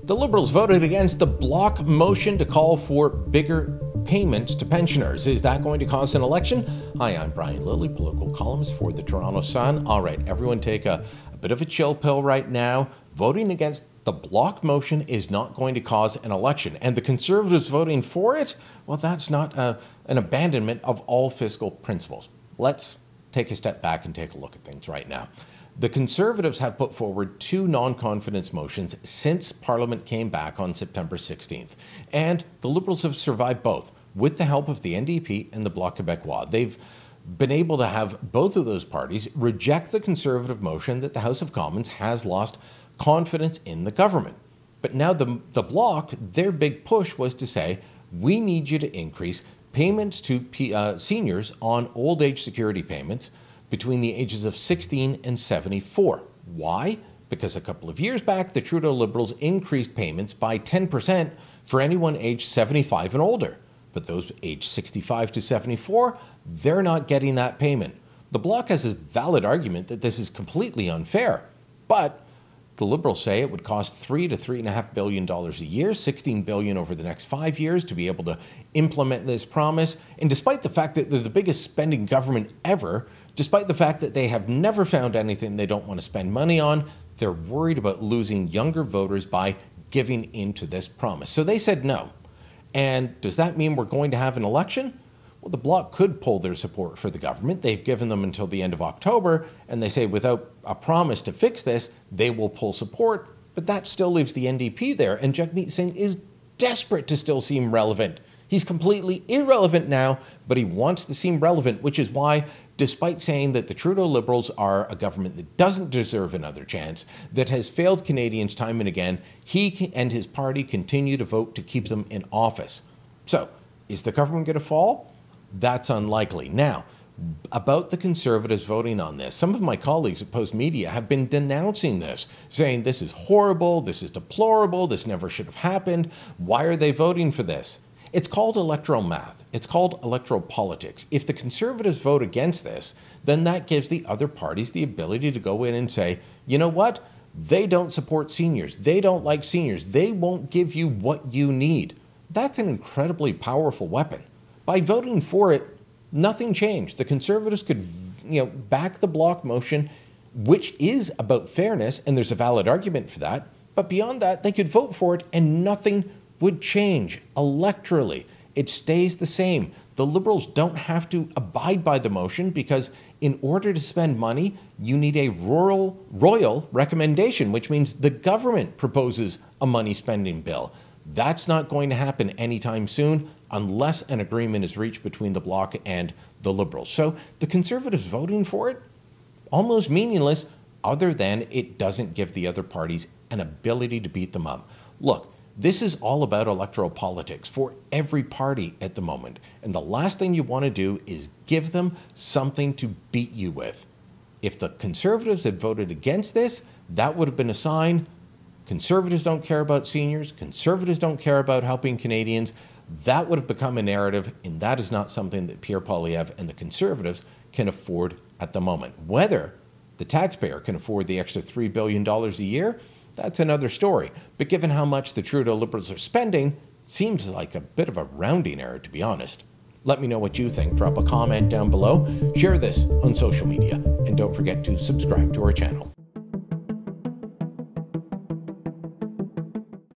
The Liberals voted against the Bloc motion to call for bigger payments to pensioners. Is that going to cause an election? Hi, I'm Brian Lilley, political columnist for the Toronto Sun. All right, everyone take a bit of a chill pill right now. Voting against the Bloc motion is not going to cause an election. And the Conservatives voting for it, well, that's not an abandonment of all fiscal principles. Let's take a step back and take a look at things right now. The Conservatives have put forward two non-confidence motions since Parliament came back on September 16th. And the Liberals have survived both with the help of the NDP and the Bloc Québécois. They've been able to have both of those parties reject the Conservative motion that the House of Commons has lost confidence in the government. But now the Bloc, their big push was to say, we need you to increase payments to seniors on old age security payments between the ages of 16 and 74. Why? Because a couple of years back, the Trudeau Liberals increased payments by 10% for anyone aged 75 and older. But those aged 65 to 74, they're not getting that payment. The Bloc has a valid argument that this is completely unfair, but the Liberals say it would cost $3 to $3.5 billion a year, $16 billion over the next 5 years to be able to implement this promise. And despite the fact that they're the biggest spending government ever, despite the fact that they have never found anything they don't want to spend money on, they're worried about losing younger voters by giving into this promise. So they said no. And does that mean we're going to have an election? Well, the Bloc could pull their support for the government. They've given them until the end of October, and they say without a promise to fix this, they will pull support. But that still leaves the NDP there, and Jagmeet Singh is desperate to still seem relevant. He's completely irrelevant now, but he wants to seem relevant, which is why, despite saying that the Trudeau Liberals are a government that doesn't deserve another chance, that has failed Canadians time and again, he and his party continue to vote to keep them in office. So, is the government going to fall? That's unlikely. Now, about the Conservatives voting on this, some of my colleagues at Post Media have been denouncing this, saying this is horrible, this is deplorable, this never should have happened. Why are they voting for this? It's called electoral math. It's called electoral politics. If the Conservatives vote against this, then that gives the other parties the ability to go in and say, you know what? They don't support seniors. They don't like seniors. They won't give you what you need. That's an incredibly powerful weapon. By voting for it, nothing changed. The Conservatives could, back the Bloc motion, which is about fairness, and there's a valid argument for that. But beyond that, they could vote for it and nothing would change electorally. It stays the same. The Liberals don't have to abide by the motion because in order to spend money, you need a royal recommendation, which means the government proposes a money spending bill. That's not going to happen anytime soon unless an agreement is reached between the Bloc and the Liberals. So the Conservatives voting for it, almost meaningless, other than it doesn't give the other parties an ability to beat them up. Look, this is all about electoral politics for every party at the moment. And the last thing you want to do is give them something to beat you with. If the Conservatives had voted against this, that would have been a sign Conservatives don't care about seniors. Conservatives don't care about helping Canadians. That would have become a narrative, and that is not something that Pierre Poilievre and the Conservatives can afford at the moment. Whether the taxpayer can afford the extra $3 billion a year, that's another story. But given how much the Trudeau Liberals are spending, seems like a bit of a rounding error, to be honest. Let me know what you think. Drop a comment down below. Share this on social media. And don't forget to subscribe to our channel.